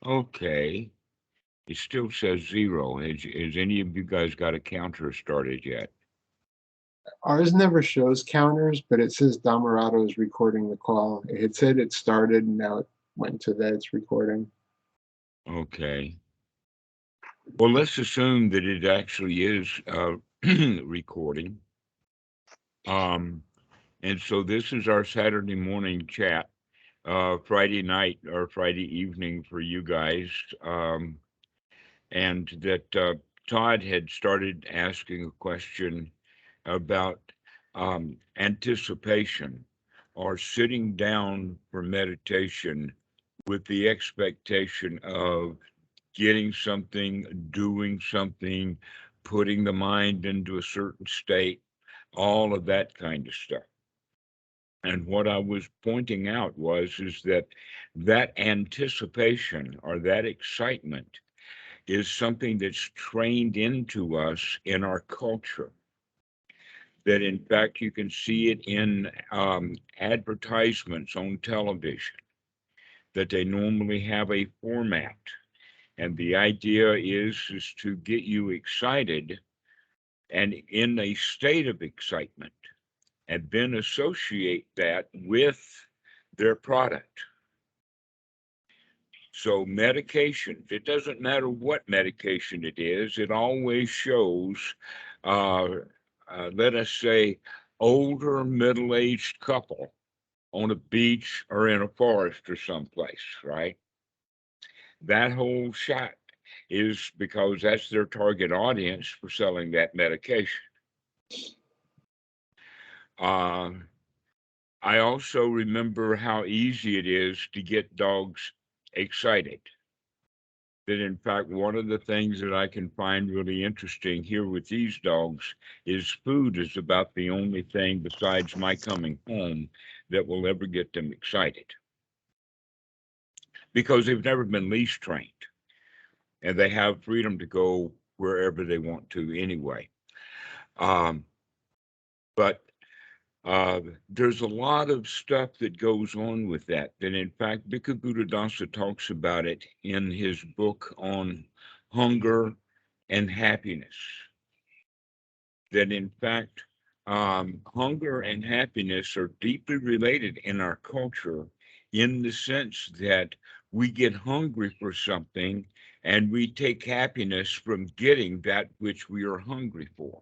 Okay. It still says 0. Has any of you guys got a counter started yet? Ours never shows counters, but it says Dhammarato is recording the call. It had said it started, and now it went to that it's recording. Okay. Well, let's assume that it actually is recording. Um, and so this is our Saturday morning chat, Friday night or Friday evening for you guys. And that Todd had started asking a question about anticipation or sitting down for meditation with the expectation of getting something, doing something, putting the mind into a certain state, all of that kind of stuff. And what I was pointing out is that that anticipation or that excitement is something that's trained into us in our culture. That in fact you can see it in advertisements on television, that they normally have a format. And the idea is to get you excited and in a state of excitement, and then associate that with their product. So medication, it doesn't matter what medication it is, it always shows, uh, let us say, older middle-aged couple on a beach or in a forest or someplace, right? That whole shot is because that's their target audience for selling that medication. Uh, I also remember how easy it is to get dogs excited. That in fact, one of the things that I can find really interesting here with these dogs is food is about the only thing besides my coming home that will ever get them excited because they've never been leash trained and they have freedom to go wherever they want to anyway. Um, but there's a lot of stuff that goes on with that. That in fact, Bhikkhu Buddhadasa talks about it in his book on hunger and happiness. That in fact, hunger and happiness are deeply related in our culture in the sense that we get hungry for something and we take happiness from getting that which we are hungry for.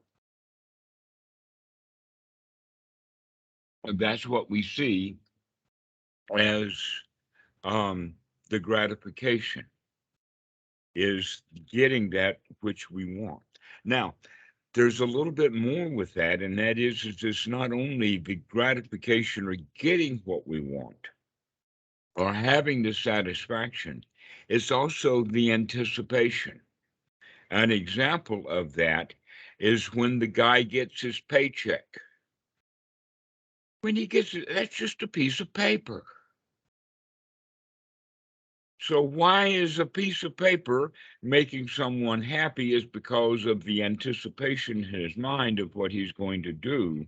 And that's what we see as the gratification is getting that which we want. Now, there's a little bit more with that, and that is it's not only the gratification or getting what we want or having the satisfaction, it's also the anticipation. An example of that is when the guy gets his paycheck. When he gets it, that's just a piece of paper. So why is a piece of paper making someone happy is because of the anticipation in his mind of what he's going to do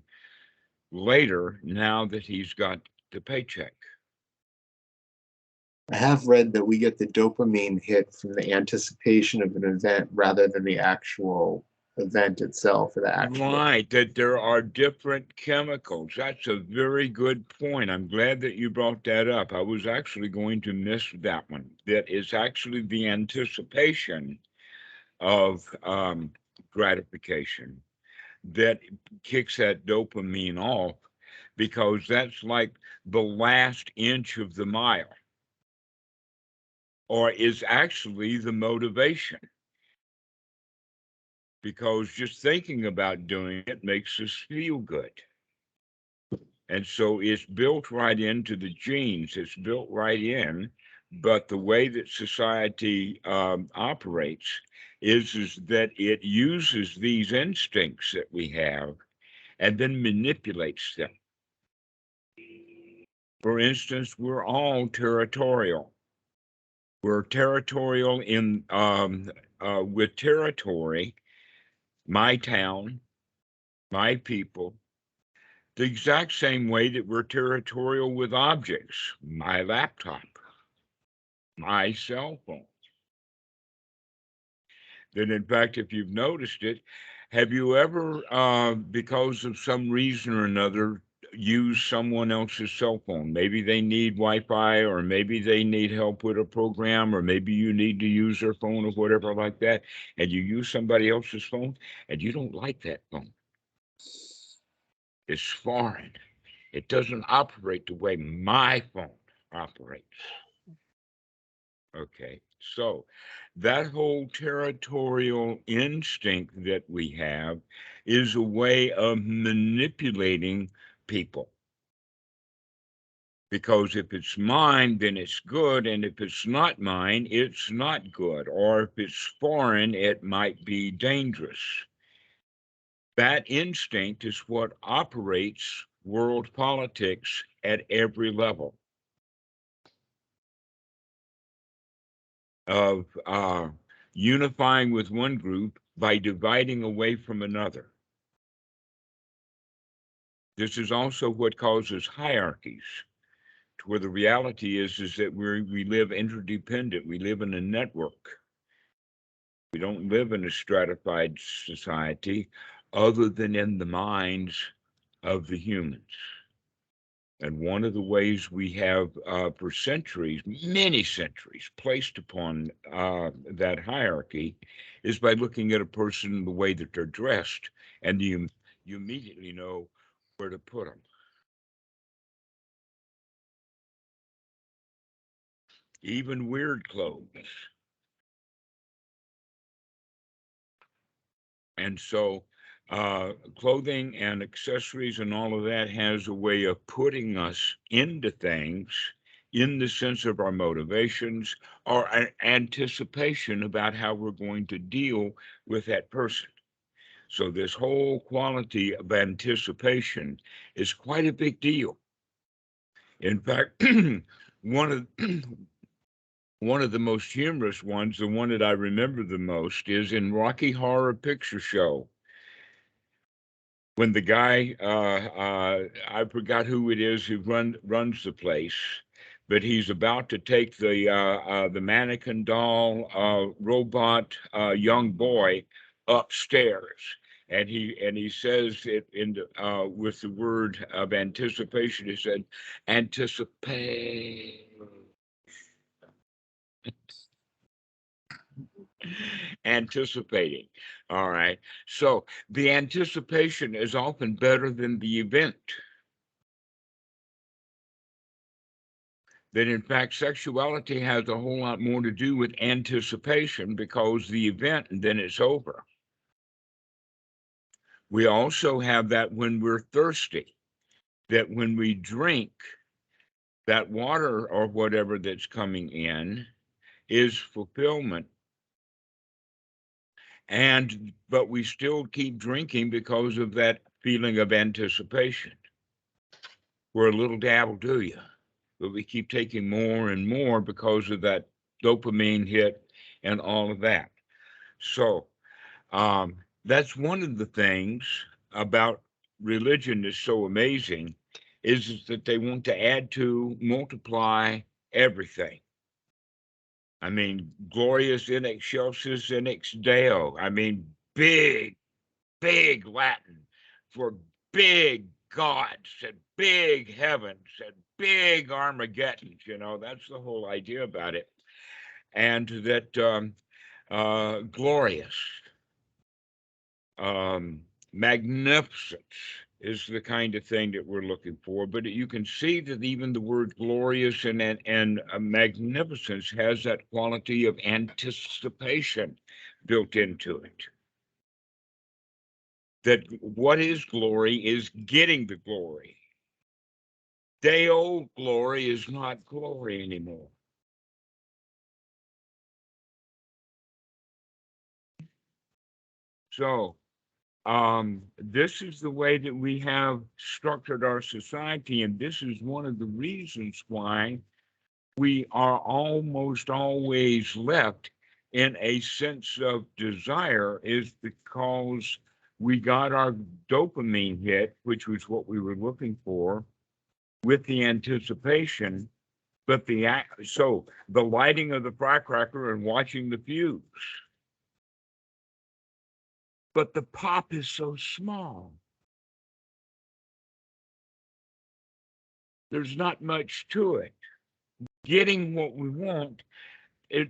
later now that he's got the paycheck. I have read that we get the dopamine hit from the anticipation of an event rather than the actual event itself or the actual. Right, that there are different chemicals. That's a very good point. I'm glad that you brought that up. I was actually going to miss that one. That is actually the anticipation of gratification that kicks that dopamine off because that's like the last inch of the mile or is actually the motivation because just thinking about doing it makes us feel good. And so it's built right into the genes, it's built right in. But the way that society operates is that it uses these instincts that we have and then manipulates them. For instance, we're all territorial. We're territorial in with territory, my town, my people, the exact same way that we're territorial with objects, my laptop. my cell phone. That in fact, if you've noticed it, have you ever, because of some reason or another, used someone else's cell phone? Maybe they need Wi-Fi, or maybe they need help with a program, or maybe you need to use their phone or whatever like that, and you use somebody else's phone, and you don't like that phone. It's foreign. It doesn't operate the way my phone operates. Okay, so that whole territorial instinct that we have is a way of manipulating people. Because if it's mine, then it's good, and if it's not mine, it's not good. Or if it's foreign, it might be dangerous. That instinct is what operates world politics at every level of unifying with one group by dividing away from another. This is also what causes hierarchies, to where the reality is that we live interdependent. We live in a network. We don't live in a stratified society other than in the minds of the humans. And one of the ways we have, for centuries, many centuries, placed upon that hierarchy is by looking at a person the way that they're dressed, and you immediately know where to put them. Even weird clothes. And so clothing and accessories and all of that has a way of putting us into things in the sense of our motivations or an anticipation about how we're going to deal with that person. So this whole quality of anticipation is quite a big deal. In fact, one of one of the most humorous ones, the one that I remember the most, is in Rocky Horror Picture Show. When the guy, I forgot who it is who runs the place, but he's about to take the mannequin doll robot young boy upstairs, and he says it with the word of anticipation. He said, "Anticipate." Anticipating. All right. So the anticipation is often better than the event. That in fact, sexuality has a whole lot more to do with anticipation, because the event and then it's over. We also have that when we're thirsty, that when we drink, that water or whatever that's coming in is fulfillment. But we still keep drinking because of that feeling of anticipation. We're a little dab will do you, but we keep taking more and more because of that dopamine hit and all of that. So that's one of the things about religion that's so amazing, is that they want to add to, multiply everything. I mean, glorious in excelsis in ex Deo. I mean, big Latin for big gods and big heavens and big Armageddons. That's the whole idea about it. And that glorious, magnificence is the kind of thing that we're looking for. But you can see that even the word glorious and magnificence has that quality of anticipation built into it. That what is glory is getting the glory. Deo glory is not glory anymore. So this is the way that we have structured our society, and this is one of the reasons why we are almost always left in a sense of desire, is because we got our dopamine hit, which was what we were looking for, with the anticipation, But so the lighting of the firecracker and watching the fuse. But the pop is so small. There's not much to it. Getting what we want,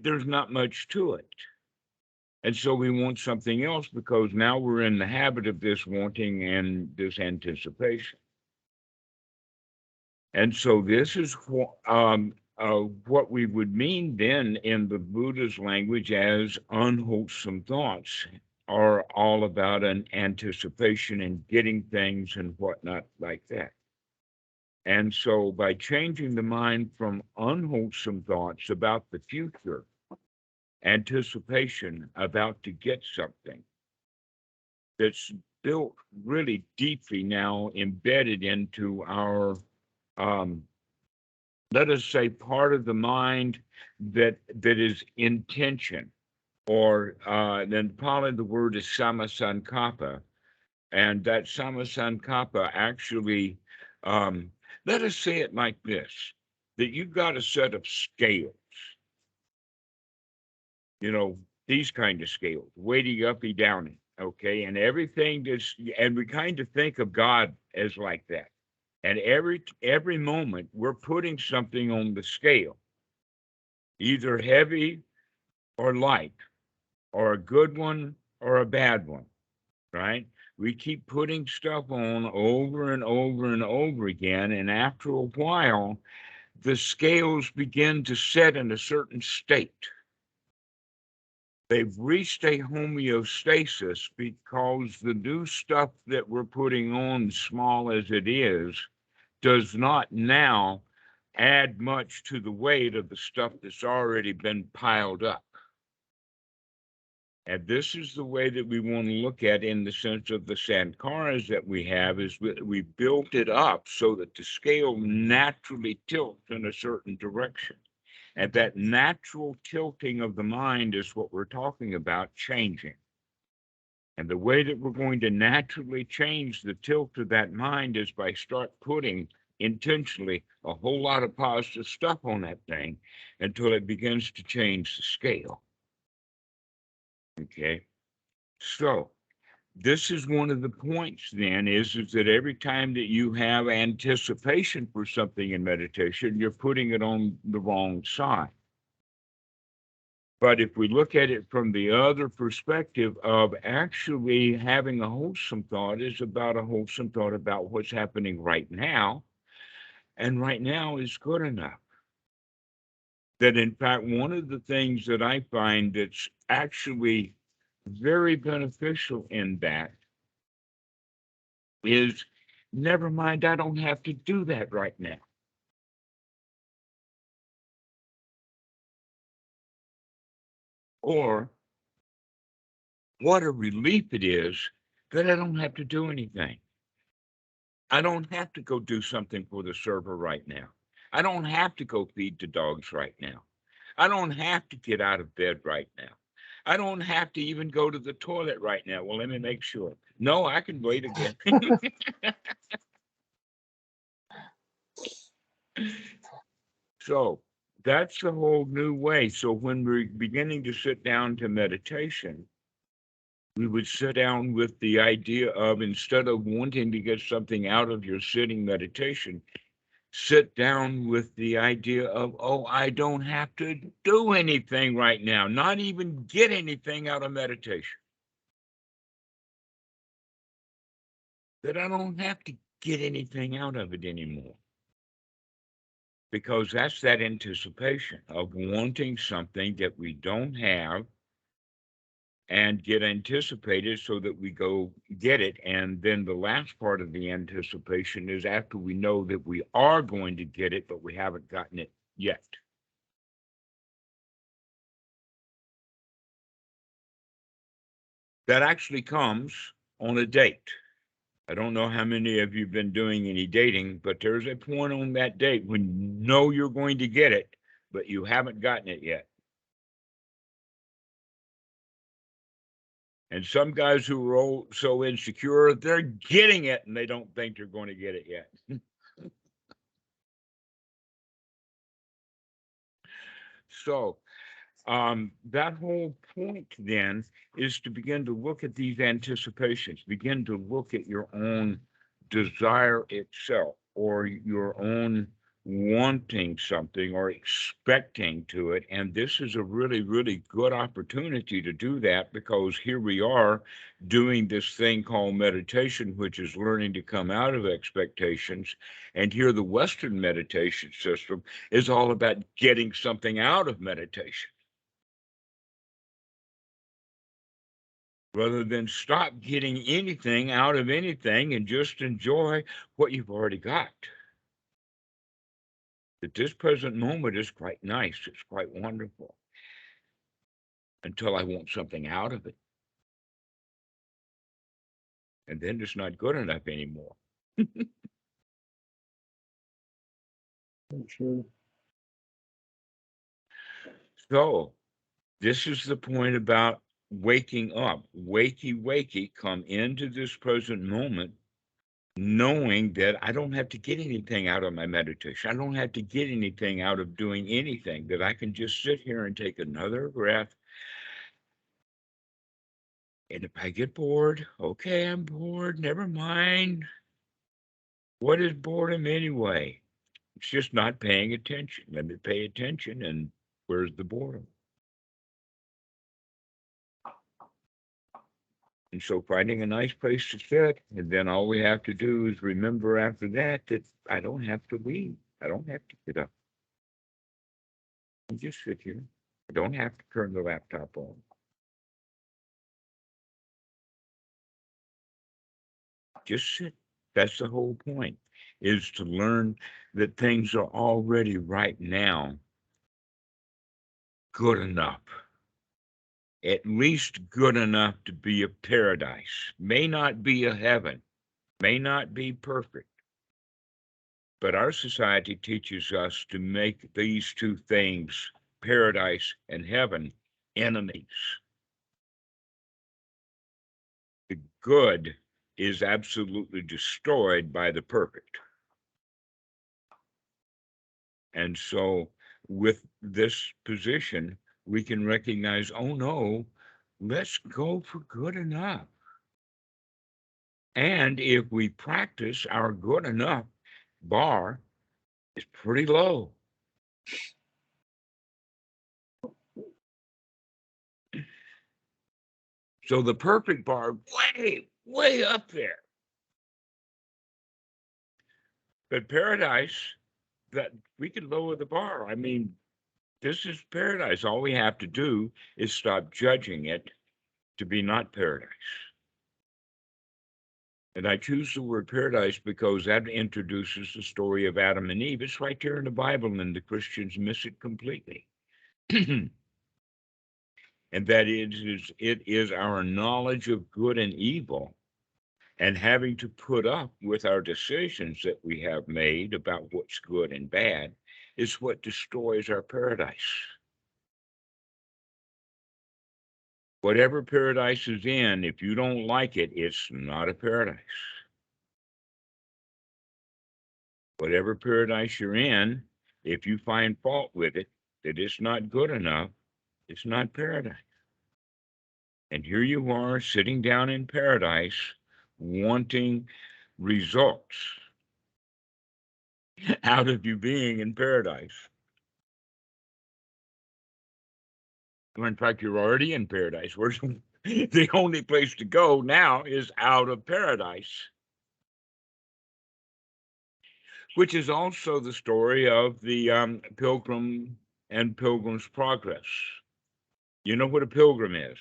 there's not much to it. And so we want something else because now we're in the habit of this wanting and this anticipation. And so this is what we would mean then in the Buddha's language as unwholesome thoughts are all about an anticipation and getting things and whatnot like that. And so by changing the mind from unwholesome thoughts about the future, anticipation about to get something that's built really deeply now embedded into our, let us say, part of the mind that is intention, or then Pali, the word is samma, sankappa. And that samma, sankappa actually, let us say it like this, that you've got a set of scales, these kind of scales, weighty uppy downy, okay? And everything and we kind of think of God as like that. And every moment we're putting something on the scale, either heavy or light, or a good one or a bad one, right? We keep putting stuff on over and over and over again. And after a while, the scales begin to set in a certain state. They've reached a homeostasis because the new stuff that we're putting on, small as it is, does not now add much to the weight of the stuff that's already been piled up. And this is the way that we want to look at in the sense of the sankharas that we have, is we built it up so that the scale naturally tilts in a certain direction. And that natural tilting of the mind is what we're talking about changing. And the way that we're going to naturally change the tilt of that mind is by start putting intentionally a whole lot of positive stuff on that thing until it begins to change the scale. Okay. So this is one of the points then is that every time that you have anticipation for something in meditation, you're putting it on the wrong side. But if we look at it from the other perspective of actually having a wholesome thought is about a wholesome thought about what's happening right now. And right now is good enough. That in fact, one of the things that I find that's actually very beneficial in that is, never mind, I don't have to do that right now. Or what a relief it is that I don't have to do anything. I don't have to go do something for the server right now. I don't have to go feed the dogs right now. I don't have to get out of bed right now. I don't have to even go to the toilet right now. Well, let me make sure. No, I can wait again. So that's a whole new way. So when we're beginning to sit down to meditation, we would sit down with the idea of, instead of wanting to get something out of your sitting meditation, sit down with the idea of, oh, I don't have to do anything right now, not even get anything out of meditation. That I don't have to get anything out of it anymore. Because that's that anticipation of wanting something that we don't have and get anticipated so that we go get it. And then the last part of the anticipation is after we know that we are going to get it, but we haven't gotten it yet. That actually comes on a date. I don't know how many of you have been doing any dating, but there's a point on that date when you know you're going to get it, but you haven't gotten it yet. And some guys who are so insecure, they're getting it and they don't think they're going to get it yet. So that whole point then is to begin to look at these anticipations, begin to look at your own desire itself, or your own wanting something or expecting to it. And this is a really, really good opportunity to do that, because here we are doing this thing called meditation, which is learning to come out of expectations. And here the Western meditation system is all about getting something out of meditation, rather than stop getting anything out of anything and just enjoy what you've already got. That this present moment is quite nice, it's quite wonderful, until I want something out of it. And then it's not good enough anymore. True. So this is the point about waking up. Wakey, come into this present moment, knowing that I don't have to get anything out of my meditation. I don't have to get anything out of doing anything, that I can just sit here and take another breath. And if I get bored, okay, I'm bored, never mind. What is boredom anyway? It's just not paying attention. Let me pay attention, and where's the boredom? And so finding a nice place to sit, and then all we have to do is remember after that I don't have to leave. I don't have to get up. I just sit here. I don't have to turn the laptop on. Just sit. That's the whole point, is to learn that things are already right now good enough. At least good enough to be a paradise. May not be a heaven, may not be perfect. But our society teaches us to make these two things, paradise and heaven, enemies. The good is absolutely destroyed by the perfect. And so with this position, we can recognize, oh no, let's go for good enough. And if we practice, our good enough bar is pretty low. So the perfect bar, way up there. But paradise, that we can lower the bar. I mean, this is paradise. All we have to do is stop judging it to be not paradise. And I choose the word paradise because that introduces the story of Adam and Eve. It's right there in the Bible, and the Christians miss it completely. And that it is our knowledge of good and evil, and having to put up with our decisions that we have made about what's good and bad, is what destroys our paradise. Whatever paradise is in, if you don't like it, it's not a paradise. Whatever paradise you're in, if you find fault with it, that it's not good enough, it's not paradise. And here you are sitting down in paradise, wanting results out of you being in paradise. In fact, you're already in paradise. Where's the only place to go now is out of paradise, which is also the story of the Pilgrim and Pilgrim's Progress. You know what a pilgrim is?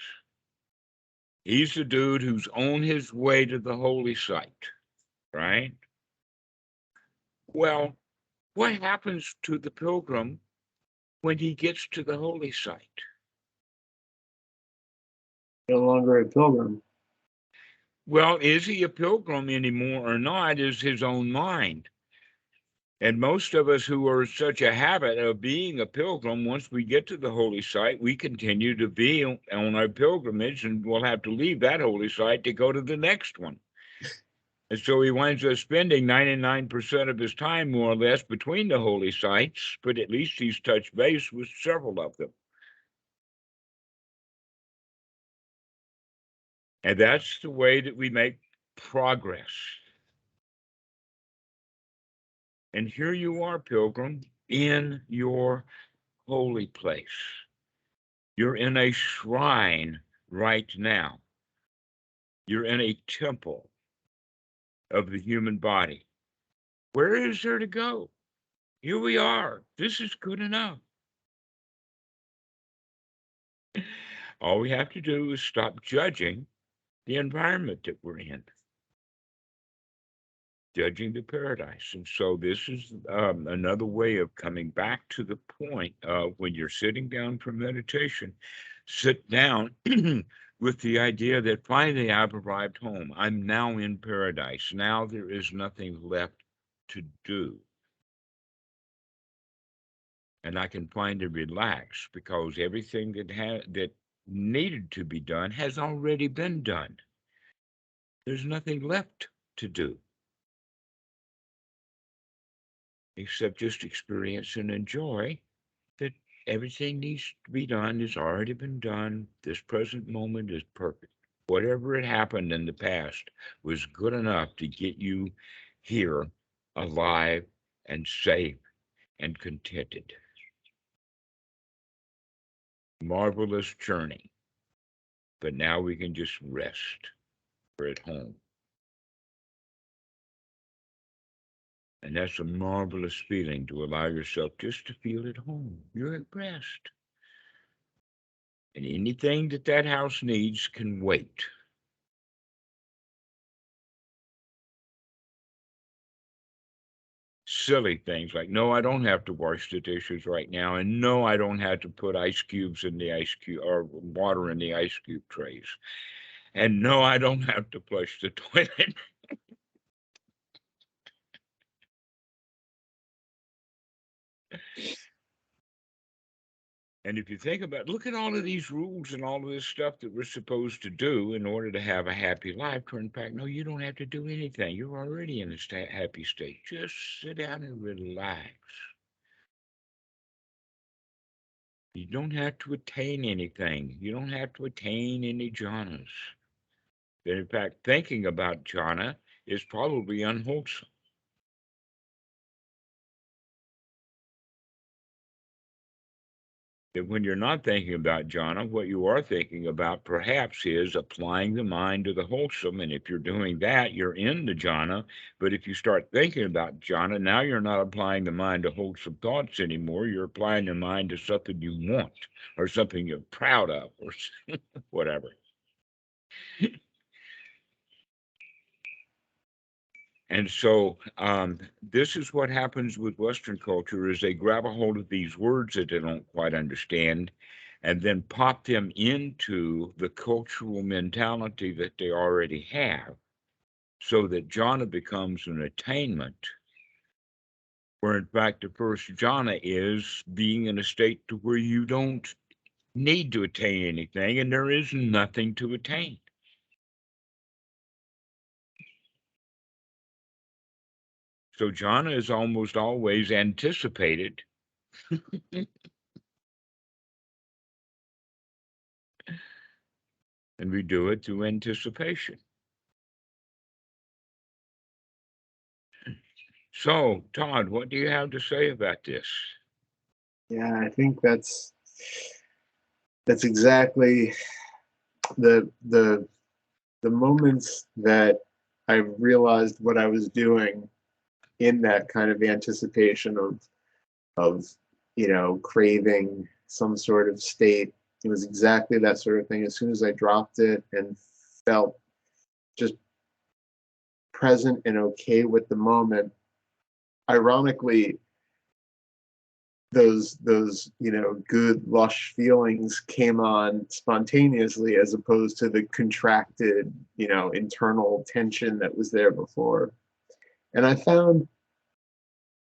He's the dude who's on his way to the holy site, right? Well, what happens to the pilgrim when he gets to the holy site? No longer a pilgrim. Well, is he a pilgrim anymore or not is his own mind. And most of us who are in such a habit of being a pilgrim, once we get to the holy site, we continue to be on our pilgrimage, and we'll have to leave that holy site to go to the next one. And so he winds up spending 99% of his time, more or less, between the holy sites, but at least he's touched base with several of them. And that's the way that we make progress. And here you are, pilgrim, in your holy place. You're in a shrine right now. You're in a temple of the human body. Where is there to go? Here we are. This is good enough. All we have to do is stop judging the environment that we're in, judging the paradise. And so this is another way of coming back to the point of when you're sitting down for meditation, sit down with the idea that finally I've arrived home. I'm now in paradise. Now there is nothing left to do. And I can finally relax because everything that needed to be done has already been done. There's nothing left to do except just experience and enjoy that everything needs to be done has already been done. This present moment is perfect. Whatever had happened in the past was good enough to get you here alive and safe and contented. Marvelous journey. But now we can just rest. We're at home. And that's a marvelous feeling to allow yourself just to feel at home. You're at rest. And anything that house needs can wait. Silly things like, no, I don't have to wash the dishes right now. And no, I don't have to put ice cubes in the ice cube or water in the ice cube trays. And no, I don't have to flush the toilet. And if you think about, look at all of these rules and all of this stuff that we're supposed to do in order to have a happy life. In fact, no, you don't have to do anything. You're already in a happy state. Just sit down and relax. You don't have to attain anything. You don't have to attain any jhanas. In fact, thinking about jhana is probably unwholesome. That when you're not thinking about jhana, what you are thinking about perhaps is applying the mind to the wholesome. And if you're doing that, you're in the jhana. But if you start thinking about jhana, now you're not applying the mind to wholesome thoughts anymore. You're applying the mind to something you want or something you're proud of or whatever. And so this is what happens with Western culture is they grab a hold of these words that they don't quite understand and then pop them into the cultural mentality that they already have so that jhana becomes an attainment, where in fact the first jhana is being in a state to where you don't need to attain anything and there is nothing to attain. So jhana is almost always anticipated. And we do it through anticipation. So, Todd, what do you have to say about this? Yeah, I think that's exactly the moments that I realized what I was doing in that kind of anticipation of craving some sort of state. It was exactly that sort of thing. As soon as I dropped it and felt just present and okay with the moment, ironically, those good lush feelings came on spontaneously as opposed to the contracted internal tension that was there before. And I found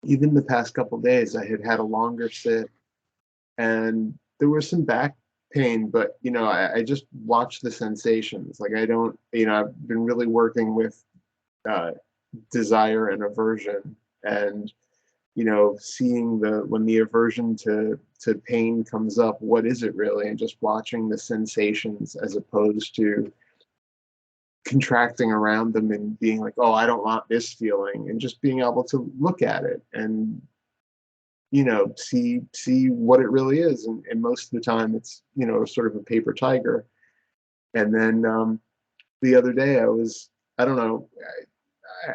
even the past couple of days I had a longer sit and there was some back pain, but I just watched the sensations. Like I don't, I've been really working with desire and aversion, and seeing when the aversion to pain comes up, what is it really, and just watching the sensations as opposed to contracting around them and being like, oh, I don't want this feeling, and just being able to look at it and see what it really is, and most of the time it's sort of a paper tiger. And then the other day I don't know,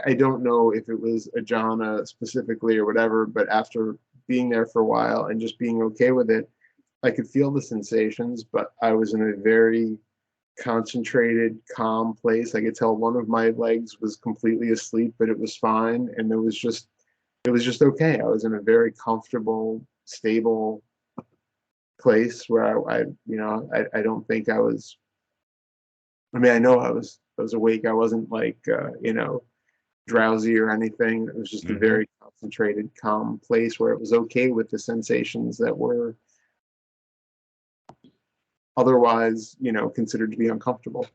I don't know if it was a jhana specifically or whatever, but after being there for a while and just being okay with it, I could feel the sensations, but I was in a very concentrated, calm place. I could tell one of my legs was completely asleep, but it was fine, and it was just okay. I was in a very comfortable, stable place where I don't think I was. I mean, I know I was awake. I wasn't like drowsy or anything. It was just a very concentrated, calm place where it was okay with the sensations that were otherwise, considered to be uncomfortable.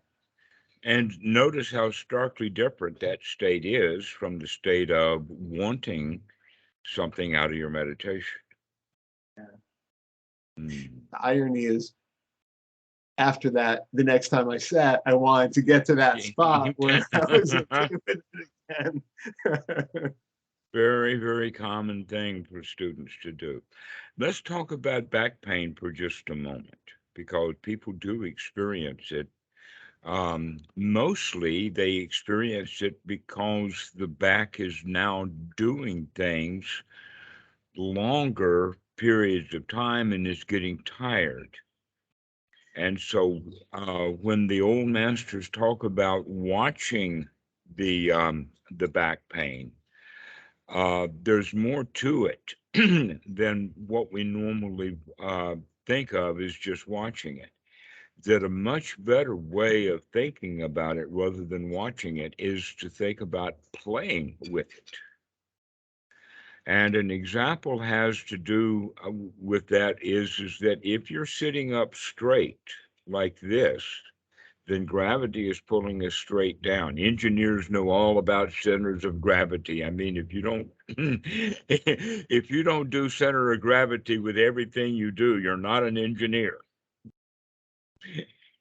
And notice how starkly different that state is from the state of wanting something out of your meditation. Yeah. The irony is, after that, the next time I sat, I wanted to get to that spot where I was okay with it again. Very, very common thing for students to do. Let's talk about back pain for just a moment, because people do experience it. Mostly they experience it because the back is now doing things longer periods of time and is getting tired. And so when the old masters talk about watching the back pain, there's more to it than what we normally think of as just watching it. That a much better way of thinking about it rather than watching it is to think about playing with it. And an example has to do with that is that if you're sitting up straight like this, then gravity is pulling us straight down. Engineers know all about centers of gravity. I mean, if you don't if you don't do center of gravity with everything you do, you're not an engineer.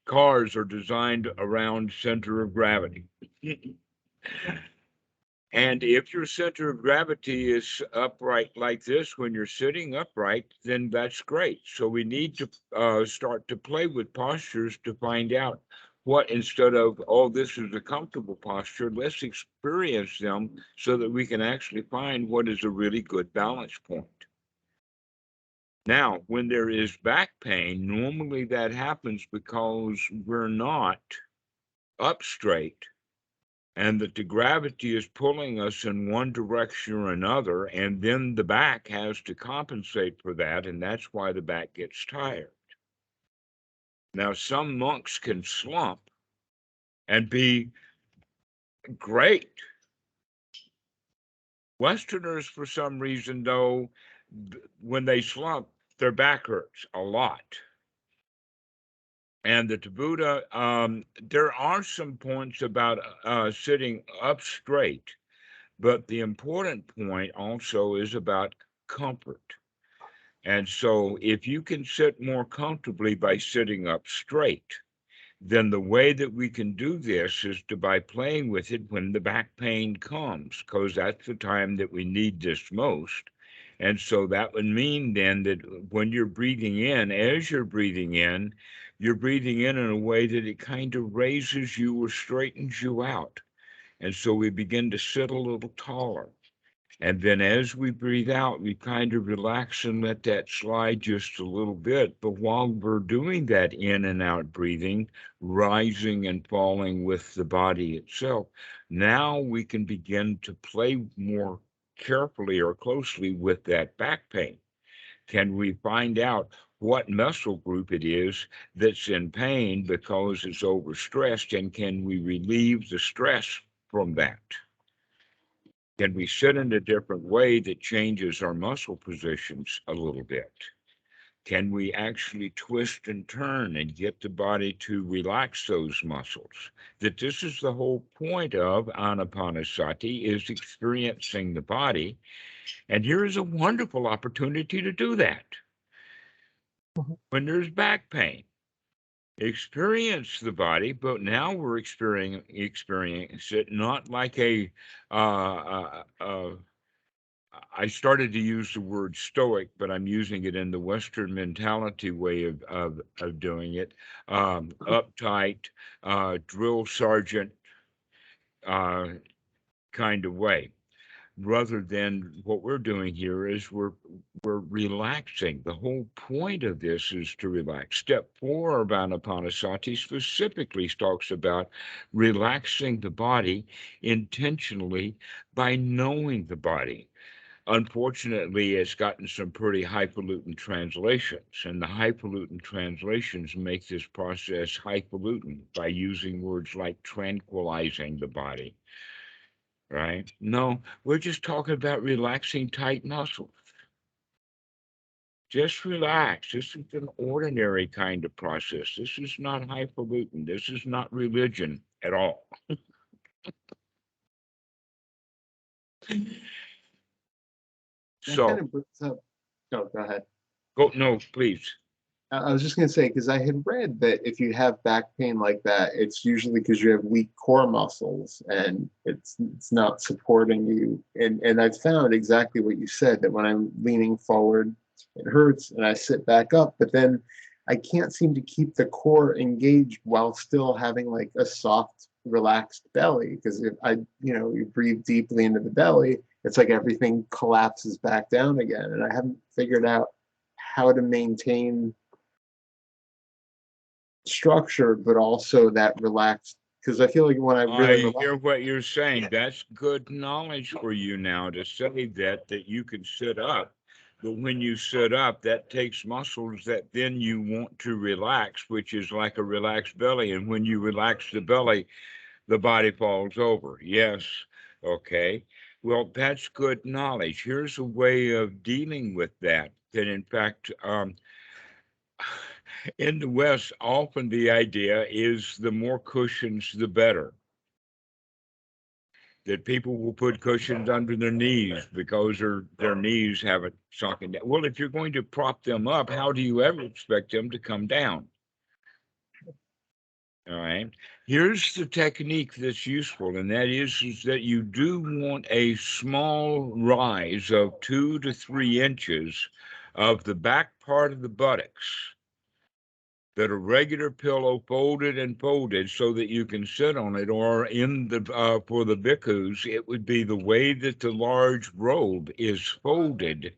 Cars are designed around center of gravity. And if your center of gravity is upright like this when you're sitting upright, then that's great. So we need to start to play with postures to find out what, instead of, oh, this is a comfortable posture, let's experience them so that we can actually find what is a really good balance point. Now, when there is back pain, normally that happens because we're not up straight, and that the gravity is pulling us in one direction or another, and then the back has to compensate for that, and that's why the back gets tired. Now, some monks can slump and be great. Westerners, for some reason, though, when they slump, their back hurts a lot. And the Buddha, there are some points about sitting up straight, but the important point also is about comfort. And so if you can sit more comfortably by sitting up straight, then the way that we can do this is by playing with it when the back pain comes, because that's the time that we need this most. And so that would mean then that when you're breathing in, as you're breathing in a way that it kind of raises you or straightens you out. And so we begin to sit a little taller. And then as we breathe out, we kind of relax and let that slide just a little bit. But while we're doing that in and out breathing, rising and falling with the body itself, now we can begin to play more carefully or closely with that back pain. Can we find out what muscle group it is that's in pain because it's overstressed, and can we relieve the stress from that? Can we sit in a different way that changes our muscle positions a little bit? Can we actually twist and turn and get the body to relax those muscles? That this is the whole point of Anapanasati, is experiencing the body. And here is a wonderful opportunity to do that. When there's back pain, experience the body, but now we're experience it not like a I started to use the word stoic, but I'm using it in the Western mentality way of doing it. Uptight, drill sergeant kind of way, rather than what we're doing here is we're relaxing. The whole point of this is to relax. Step 4 of Anapanasati specifically talks about relaxing the body intentionally by knowing the body. Unfortunately, it's gotten some pretty highfalutin translations, and the highfalutin translations make this process highfalutin by using words like tranquilizing the body, right? No, we're just talking about relaxing tight muscles. Just relax. This is an ordinary kind of process. This is not highfalutin. This is not religion at all. That kind So, of brings up. Oh, go ahead. no, please. I was just going to say, because I had read that if you have back pain like that, it's usually because you have weak core muscles and it's not supporting you. And I've found exactly what you said, that when I'm leaning forward, it hurts and I sit back up, but then I can't seem to keep the core engaged while still having like a soft, relaxed belly. Because if you breathe deeply into the belly, it's like everything collapses back down again. And I haven't figured out how to maintain structure, but also that relaxed, because I feel like when I really I relax. hear what you're saying. That's good knowledge for you now to say that you can sit up. But when you sit up, that takes muscles that then you want to relax, which is like a relaxed belly. And when you relax the belly, the body falls over. Yes. Okay. Well, that's good knowledge. Here's a way of dealing with that. That in fact, in the West, often the idea is the more cushions, the better. That people will put cushions under their knees because their knees haven't sunken down. Well, if you're going to prop them up, how do you ever expect them to come down? All right. Here's the technique that's useful, and that is that you do want a small rise of 2 to 3 inches of the back part of the buttocks, that a regular pillow folded and folded so that you can sit on it, or in the for the bhikkhus, it would be the way that the large robe is folded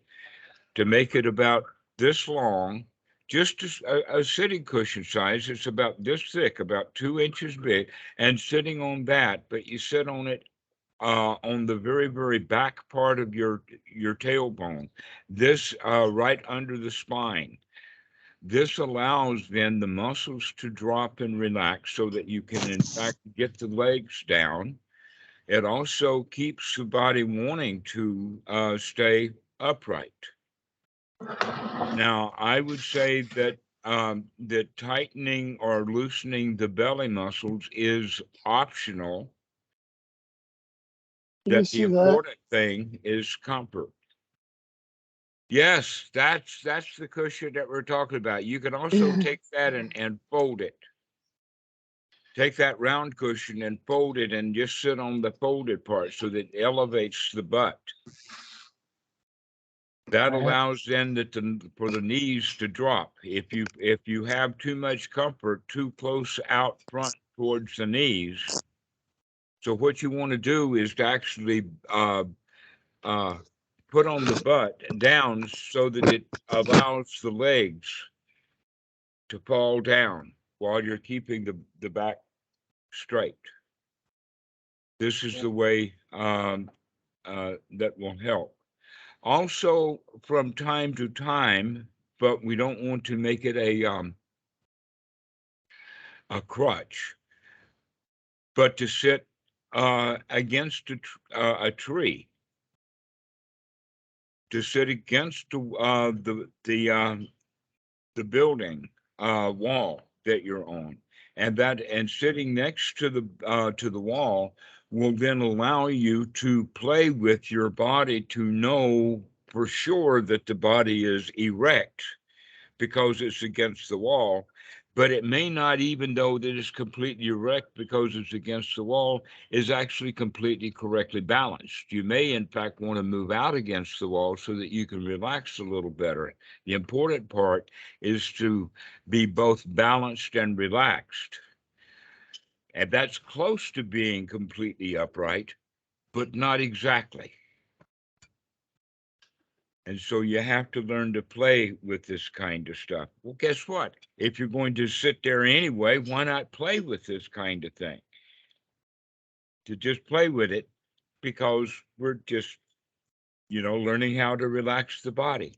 to make it about this long, just a sitting cushion size. It's about this thick, about 2 inches big, and sitting on that, but you sit on it on the very, very back part of your tailbone, this right under the spine. This allows then the muscles to drop and relax so that you can, in fact, get the legs down. It also keeps the body wanting to stay upright. Now, I would say that that tightening or loosening the belly muscles is optional. Can you That the see that? important thing is comfort. Yes, that's the cushion that we're talking about. You can also take that and fold it. Take that round cushion and fold it and just sit on the folded part so that it elevates the butt. That allows then for the knees to drop. If you have too much comfort too close out front towards the knees, so what you want to do is to actually put on the butt down so that it allows the legs to fall down while you're keeping the back straight. This is the way that will help. Also, from time to time, but we don't want to make it a crutch, but to sit against a tree, to sit against the the building wall that you're on, and sitting next to the wall will then allow you to play with your body to know for sure that the body is erect because it's against the wall. But it may not, even though that it's completely erect because it's against the wall, is actually completely correctly balanced. You may, in fact, want to move out against the wall so that you can relax a little better. The important part is to be both balanced and relaxed. And that's close to being completely upright, but not exactly. And so you have to learn to play with this kind of stuff. Well, guess what? If you're going to sit there anyway, why not play with this kind of thing? To just play with it, because we're just, learning how to relax the body.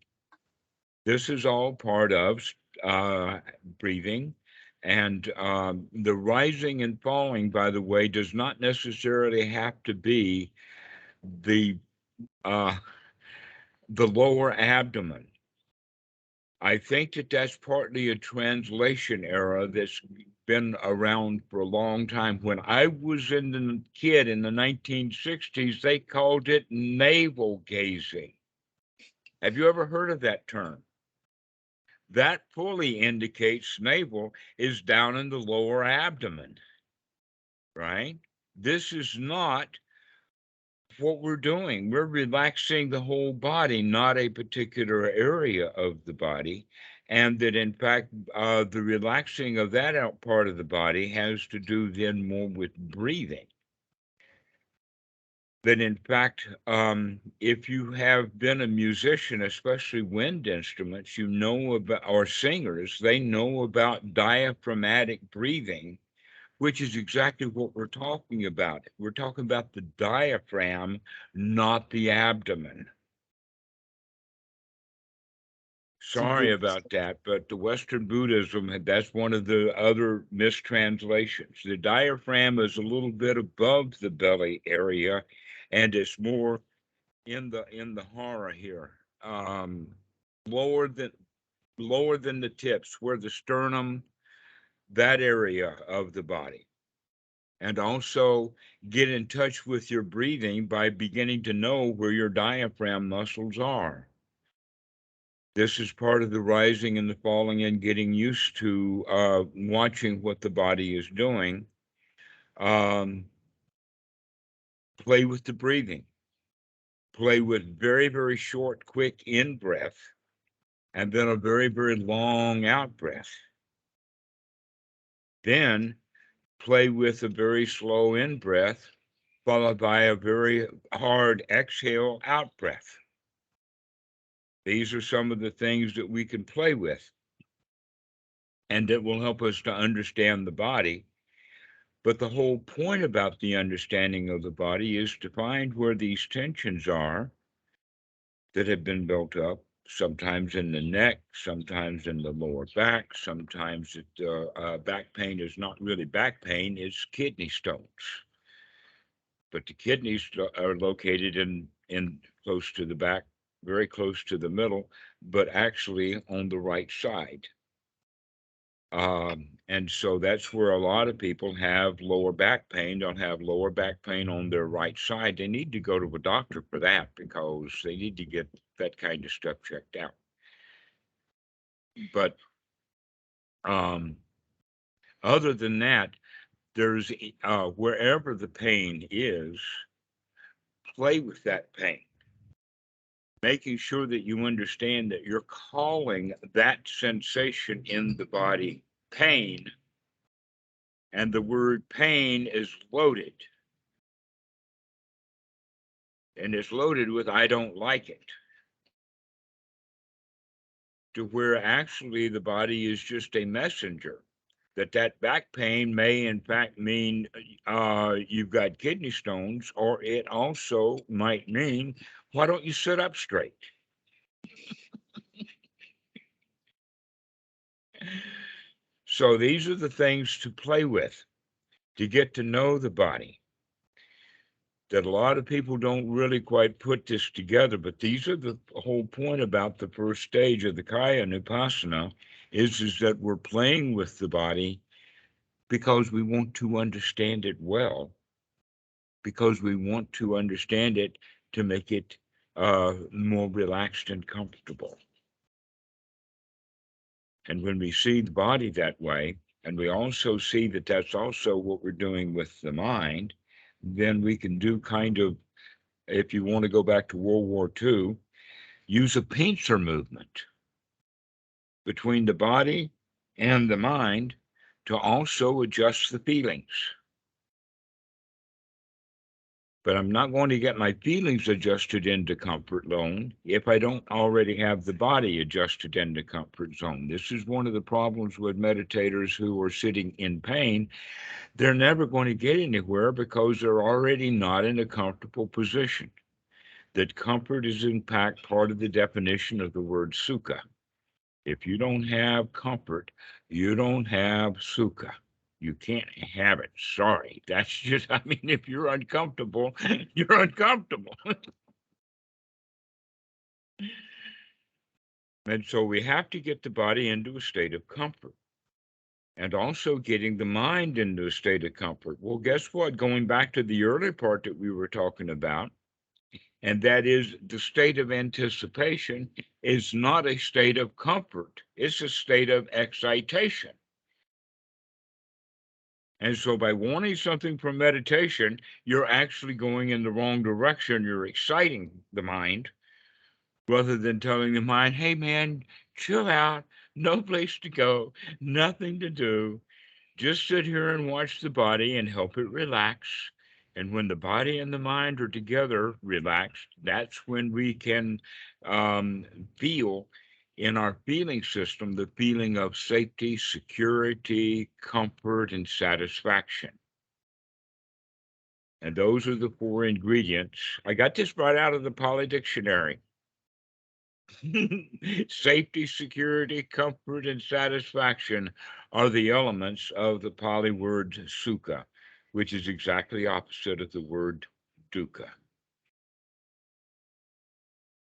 This is all part of breathing. And the rising and falling, by the way, does not necessarily have to be the uh, the lower abdomen. I think that that's partly a translation error that's been around for a long time. When I was in the kid in the 1960s, they called it navel gazing. Have you ever heard of that term? That fully indicates navel is down in the lower abdomen, right? This is not what we're doing. We're relaxing the whole body, not a particular area of the body. And that, in fact, the relaxing of that out part of the body has to do then more with breathing. That, in fact, if you have been a musician, especially wind instruments, you know about, or singers, they know about diaphragmatic breathing, which is exactly what we're talking about. We're talking about the diaphragm, not the abdomen. Sorry about that, but the Western Buddhism, that's one of the other mistranslations. The diaphragm is a little bit above the belly area, and it's more in the hara here, lower than the tips, where the sternum, that area of the body. And also get in touch with your breathing by beginning to know where your diaphragm muscles are. This is part of the rising and the falling and getting used to watching what the body is doing. Play with the breathing. Play with very, very short, quick in-breath, and then a very, very long out-breath. Then play with a very slow in-breath, followed by a very hard exhale out-breath. These are some of the things that we can play with and that will help us to understand the body. But the whole point about the understanding of the body is to find where these tensions are that have been built up, sometimes in the neck, sometimes in the lower back, sometimes back pain is not really back pain, it's kidney stones. But the kidneys are located in close to the back, very close to the middle, but actually on the right side. And so that's where a lot of people have lower back pain. They'll have lower back pain on their right side. They need to go to a doctor for that because they need to get that kind of stuff checked out. But other than that, there's wherever the pain is, play with that pain. Making sure that you understand that you're calling that sensation in the body pain, and the word pain is loaded. And it's loaded with I don't like it. To where actually the body is just a messenger. That back pain may in fact mean you've got kidney stones, or it also might mean, why don't you sit up straight? So these are the things to play with, to get to know the body, that a lot of people don't really quite put this together, but these are the whole point about the first stage of the Kāyānupassanā is that we're playing with the body because we want to understand it well, because we want to understand it to make it more relaxed and comfortable. And when we see the body that way, and we also see that that's also what we're doing with the mind, then we can do kind of, if you want to go back to World War II, use a pincer movement between the body and the mind to also adjust the feelings. But I'm not going to get my feelings adjusted into comfort zone if I don't already have the body adjusted into comfort zone. This is one of the problems with meditators who are sitting in pain. They're never going to get anywhere because they're already not in a comfortable position. That comfort is in fact part of the definition of the word sukha. If you don't have comfort, you don't have sukha. You can't have it. Sorry. That's just, I mean, if you're uncomfortable, you're uncomfortable. And so we have to get the body into a state of comfort and also getting the mind into a state of comfort. Well, guess what? Going back to the early part that we were talking about, and that is the state of anticipation is not a state of comfort. It's a state of excitation. And so by wanting something from meditation, you're actually going in the wrong direction. You're exciting the mind rather than telling the mind, hey, man, chill out, no place to go, nothing to do. Just sit here and watch the body and help it relax. And when the body and the mind are together relaxed, that's when we can feel in our feeling system the feeling of safety, security, comfort, and satisfaction. And those are the four ingredients. I got this right out of the Pali Dictionary. Safety, security, comfort, and satisfaction are the elements of the Pali word sukha, which is exactly opposite of the word dukkha.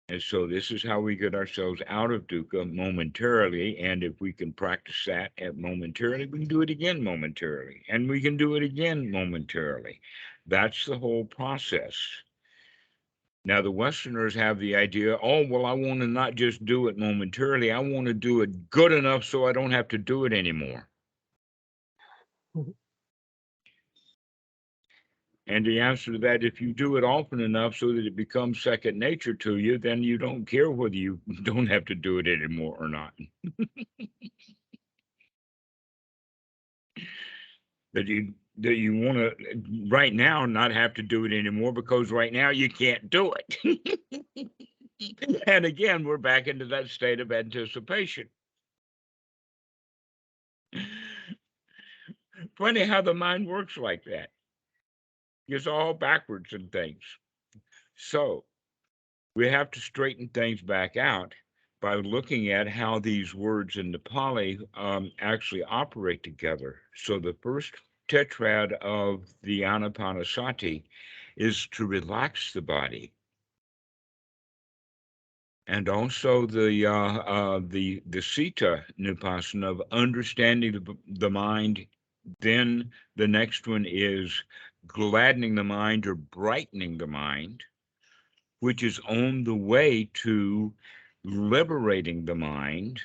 And so this is how we get ourselves out of dukkha momentarily. And if we can practice that momentarily, we can do it again momentarily. And we can do it again momentarily. That's the whole process. Now, the Westerners have the idea, oh, well, I want to not just do it momentarily. I want to do it good enough so I don't have to do it anymore. And the answer to that, if you do it often enough so that it becomes second nature to you, then you don't care whether you don't have to do it anymore or not. that you want to right now not have to do it anymore because right now you can't do it. And again, we're back into that state of anticipation. Funny how the mind works like that. It's all backwards in things. So we have to straighten things back out by looking at how these words in the Pali actually operate together. So the first tetrad of the Anapanasati is to relax the body. And also the Sita Nupassana of understanding the mind. Then the next one is gladdening the mind or brightening the mind, which is on the way to liberating the mind,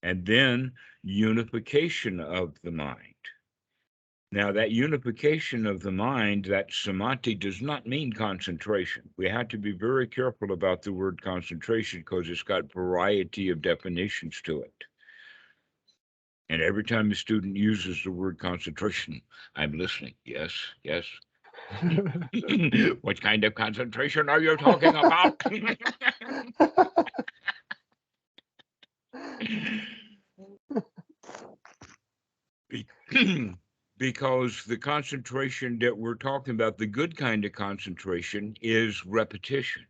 and then unification of the mind. Now, that unification of the mind, that samādhi, does not mean concentration. We have to be very careful about the word concentration because it's got variety of definitions to it. And every time a student uses the word concentration, I'm listening. Yes, yes. What kind of concentration are you talking about? Because the concentration that we're talking about, the good kind of concentration, is repetition.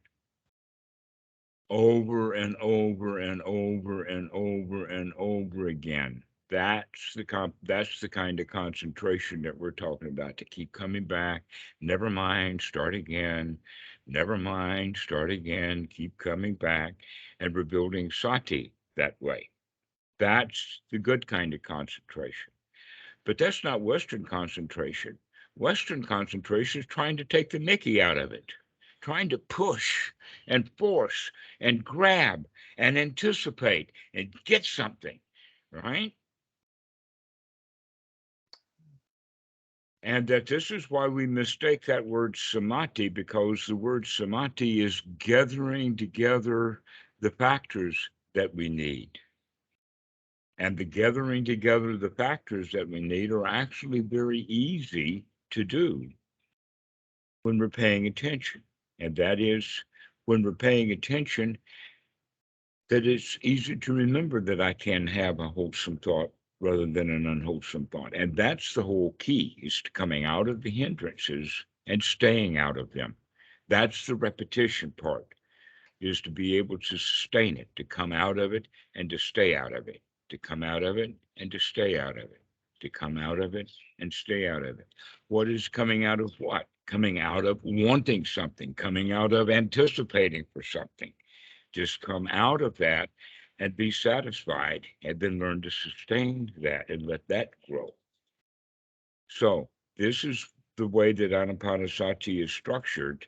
Over and over and over and over and over again. That's the kind of concentration that we're talking about, to keep coming back. Never mind, start again. Never mind, start again. Keep coming back, and we're building sati that way. That's the good kind of concentration. But that's not Western concentration. Western concentration is trying to take the mickey out of it, trying to push and force and grab and anticipate and get something, right? And that this is why we mistake that word samadhi, because the word samadhi is gathering together the factors that we need. And the gathering together of the factors that we need are actually very easy to do when we're paying attention. And that is, when we're paying attention, that it's easy to remember that I can have a wholesome thought rather than an unwholesome thought. And that's the whole key, is to coming out of the hindrances and staying out of them. That's the repetition part, is to be able to sustain it, to come out of it and to stay out of it, to come out of it and to stay out of it, to come out of it and stay out of it. What is coming out of what? Coming out of wanting something, coming out of anticipating for something. Just come out of that and be satisfied, and then learn to sustain that and let that grow. So this is the way that Anapanasati is structured,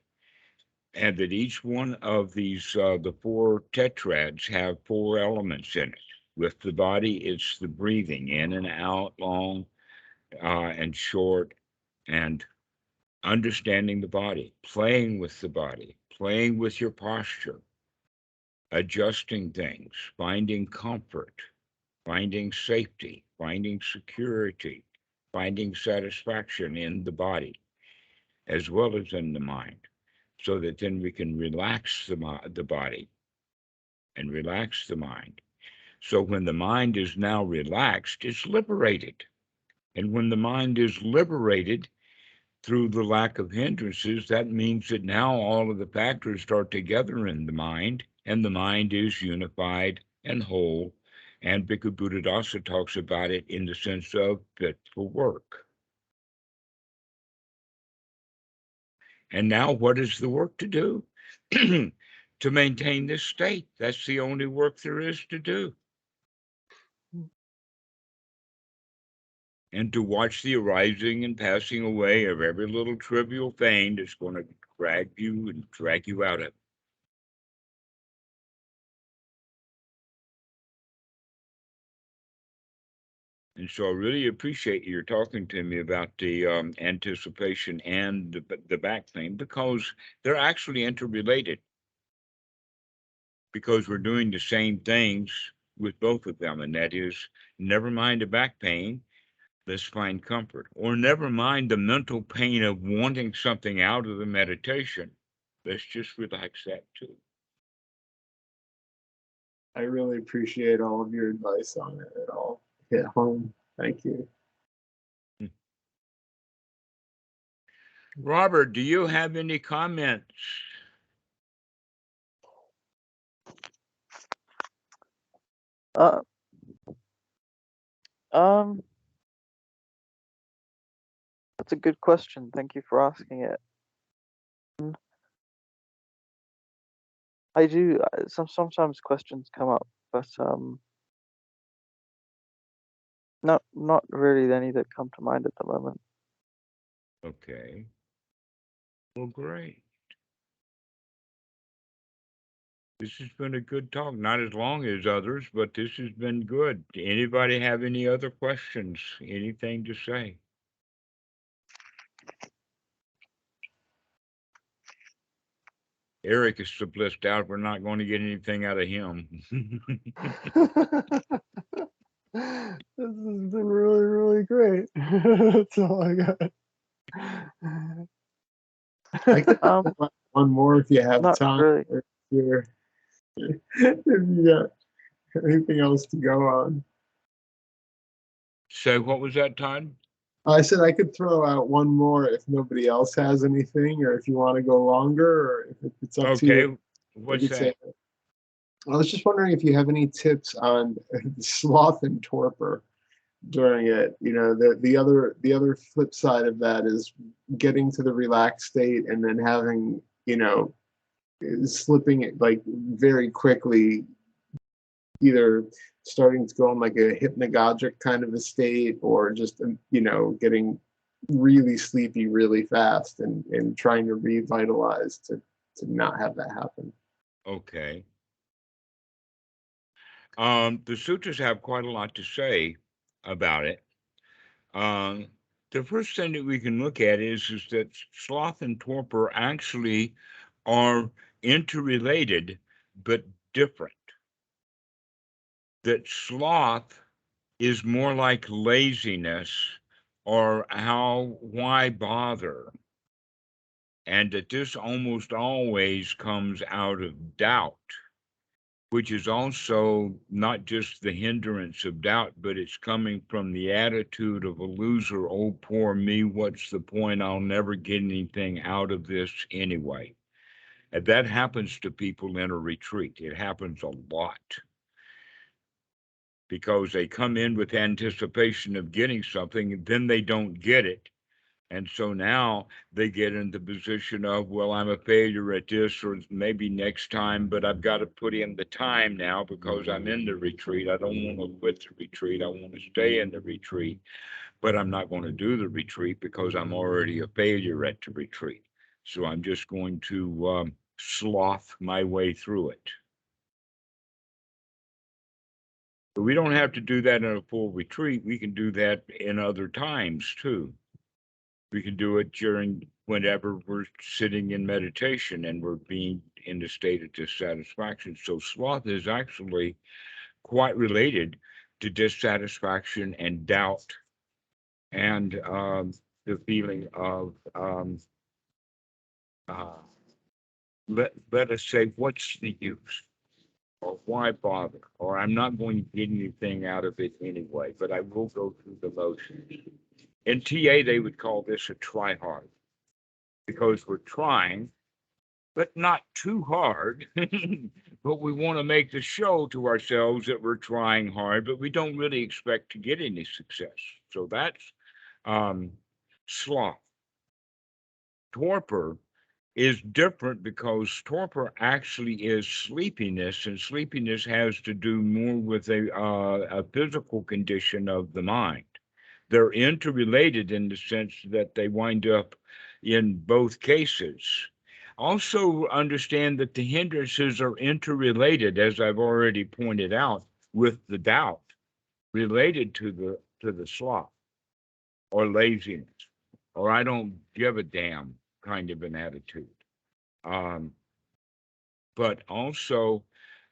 and that each one of these, the four tetrads, have four elements in it. With the body, it's the breathing in and out, long and short, and understanding the body, playing with the body, playing with your posture, adjusting things, finding comfort, finding safety, finding security, finding satisfaction in the body as well as in the mind, so that then we can relax the body and relax the mind. So when the mind is now relaxed, it's liberated. And when the mind is liberated through the lack of hindrances, that means that now all of the factors start together in the mind, and the mind is unified and whole. And Bhikkhu Buddhadasa talks about it in the sense of fit for work. And now what is the work to do? To maintain this state. That's the only work there is to do. And to watch the arising and passing away of every little trivial thing that's going to drag you and drag you out of it. And so I really appreciate your talking to me about the anticipation and the back pain, because they're actually interrelated, because we're doing the same things with both of them. And that is, never mind the back pain, let's find comfort. Or never mind the mental pain of wanting something out of the meditation, let's just relax that too. I really appreciate all of your advice on it. It all hit home. Thank you. Robert, do you have any comments? That's a good question. Thank you for asking it. I do. Sometimes questions come up, but not really any that come to mind at the moment. Okay. Well, great. This has been a good talk. Not as long as others, but this has been good. Anybody have any other questions? Anything to say? Eric is so blissed out, we're not going to get anything out of him. This has been really, really great. That's all I got. I could one more if you have Not time. really. If you got anything else to go on. So what was that, Todd? I said I could throw out one more if nobody else has anything, or if you want to go longer, or if it's up to you. Okay, what's that? I was just wondering if you have any tips on sloth and torpor. during it. You know, the other flip side of that is getting to the relaxed state and then having, you know, slipping it like very quickly, either starting to go in like a hypnagogic kind of a state, or just, you know, getting really sleepy really fast, and trying to revitalize to not have that happen. Okay. The sutras have quite a lot to say about it. The first thing that we can look at is that sloth and torpor actually are interrelated but different. That sloth is more like laziness, or why bother? And that this almost always comes out of doubt, which is also not just the hindrance of doubt, but it's coming from the attitude of a loser. Oh, poor me, what's the point? I'll never get anything out of this anyway. And that happens to people in a retreat. It happens a lot, because they come in with anticipation of getting something, and then they don't get it. And so now they get in the position of, well, I'm a failure at this, or maybe next time, but I've got to put in the time now because I'm in the retreat. I don't want to quit the retreat. I want to stay in the retreat, but I'm not going to do the retreat because I'm already a failure at the retreat. So I'm just going to sloth my way through it. But we don't have to do that in a full retreat. We can do that in other times too. We can do it during whenever we're sitting in meditation and we're being in the state of dissatisfaction. So sloth is actually quite related to dissatisfaction and doubt, and the feeling of let us say, what's the use? Or why bother? Or I'm not going to get anything out of it anyway, but I will go through the motions. In TA, they would call this a try hard, because we're trying, but not too hard. But we want to make the show to ourselves that we're trying hard, but we don't really expect to get any success. So that's sloth. Torpor is different, because torpor actually is sleepiness, and sleepiness has to do more with a physical condition of the mind. They're interrelated in the sense that they wind up in both cases. Also understand that the hindrances are interrelated, as I've already pointed out, with the doubt related to the sloth, or laziness, or I don't give a damn kind of an attitude. But also,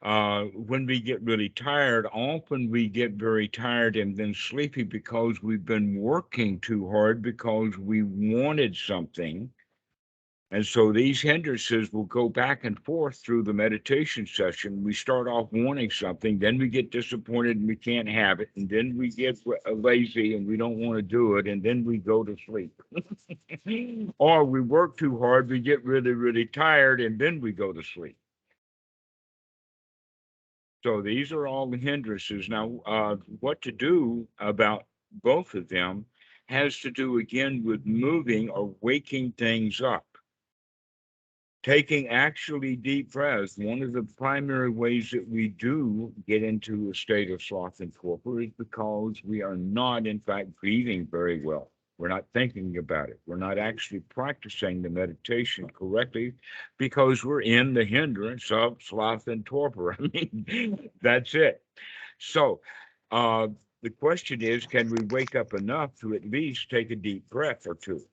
when we get really tired, often we get very tired and then sleepy because we've been working too hard because we wanted something. And so these hindrances will go back and forth through the meditation session. We start off wanting something, then we get disappointed and we can't have it, and then we get lazy and we don't want to do it, and then we go to sleep. Or we work too hard, we get really, really tired, and then we go to sleep. So these are all the hindrances. Now, what to do about both of them has to do again with moving or waking things up. Taking actually deep breaths. One of the primary ways that we do get into a state of sloth and torpor is because we are not, in fact, breathing very well. We're not thinking about it. We're not actually practicing the meditation correctly because we're in the hindrance of sloth and torpor. I mean, that's it. So the question is, can we wake up enough to at least take a deep breath or two?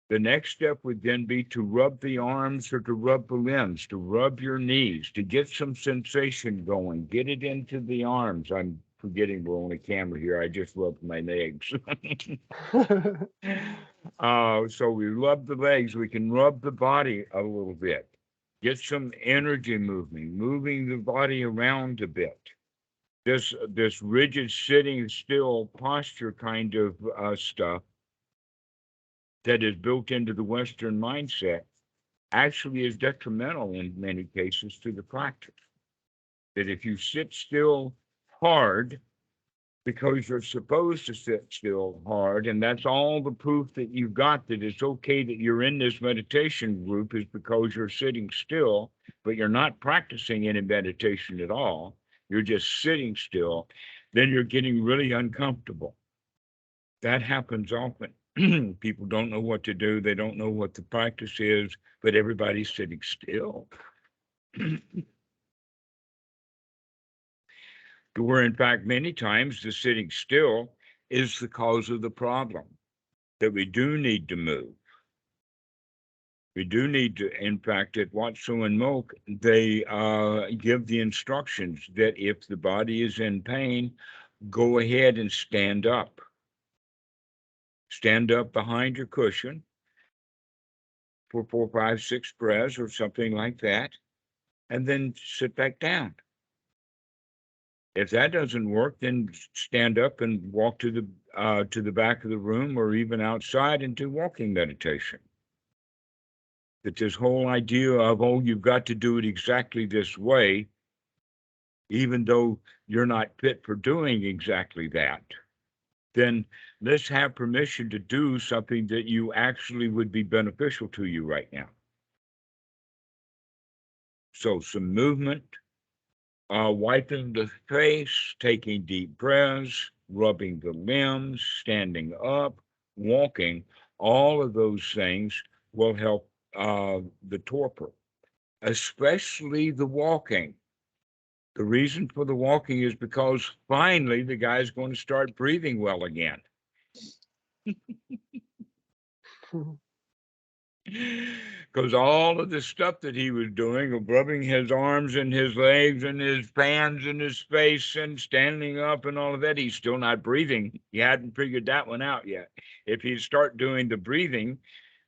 The next step would then be to rub the arms or to rub the limbs, to rub your knees, to get some sensation going, get it into the arms. I'm forgetting we're on a camera here. I just rubbed my legs. So we rub the legs. We can rub the body a little bit. Get some energy moving the body around a bit. This rigid sitting still posture kind of stuff that is built into the Western mindset actually is detrimental in many cases to the practice. That if you sit still hard, because you're supposed to sit still hard, and that's all the proof that you've got that it's okay that you're in this meditation group is because you're sitting still, but you're not practicing any meditation at all. You're just sitting still. Then you're getting really uncomfortable. That happens often. People don't know what to do. They don't know what the practice is, but everybody's sitting still. Where in fact, many times the sitting still is the cause of the problem, that we do need to move. We do need to, in fact, at Watsu and Milk, they give the instructions that if the body is in pain, go ahead and stand up. Stand up behind your cushion for 4, 5, 6 breaths or something like that, and then sit back down. If that doesn't work, then stand up and walk to the back of the room or even outside and do walking meditation. That this whole idea of, oh, you've got to do it exactly this way, even though you're not fit for doing exactly that, then let's have permission to do something that you actually would be beneficial to you right now. So some movement, wiping the face, taking deep breaths, rubbing the limbs, standing up, walking, all of those things will help the torpor, especially the walking. The reason for the walking is because finally the guy's going to start breathing well again. Because all of the stuff that he was doing of rubbing his arms and his legs and his hands and his face and standing up and all of that, he's still not breathing. He hadn't figured that one out yet. If he'd start doing the breathing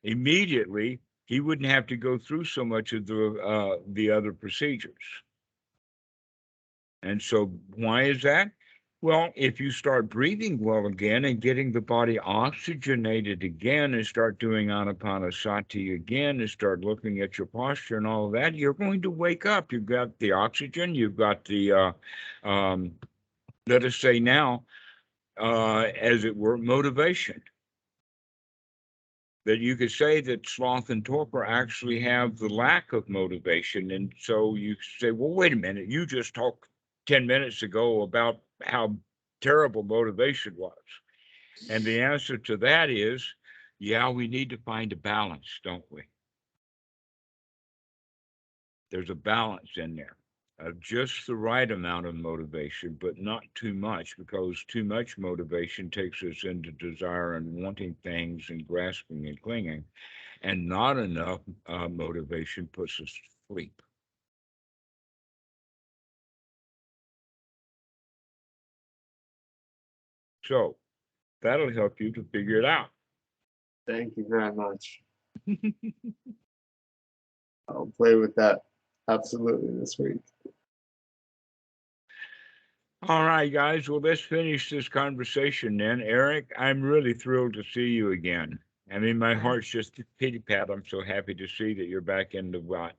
immediately, he wouldn't have to go through so much of the other procedures. And so why is that? Well, if you start breathing well again and getting the body oxygenated again and start doing anapanasati again and start looking at your posture and all of that, you're going to wake up. You've got the oxygen, you've got the, let us say now, as it were, motivation. That you could say that sloth and torpor actually have the lack of motivation. And so you say, well, wait a minute, you just talked 10 minutes ago about how terrible motivation was. And the answer to that is, yeah, we need to find a balance, don't we? There's a balance in there of just the right amount of motivation, but not too much, because too much motivation takes us into desire and wanting things and grasping and clinging, and not enough motivation puts us to sleep. So that'll help you to figure it out. Thank you very much. I'll play with that absolutely this week. All right, guys. Well, let's finish this conversation then. Eric, I'm really thrilled to see you again. I mean, my heart's just a pity pat. I'm so happy to see that you're back in the what.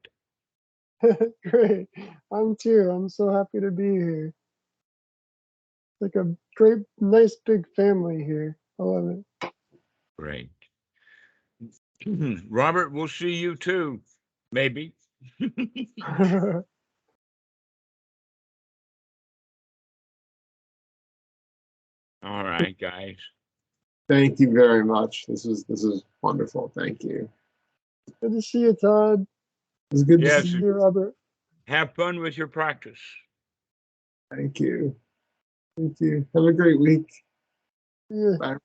Great. I'm too. I'm so happy to be here. Like a great, nice big family here. I love it. Great. Robert, we'll see you too. Maybe. All right, guys. Thank you very much. This is wonderful. Thank you. Good to see you, Todd. It was good Yes. to see See you, Robert. Have fun with your practice. Thank you. Thank you. Have a great week. Yeah. Bye.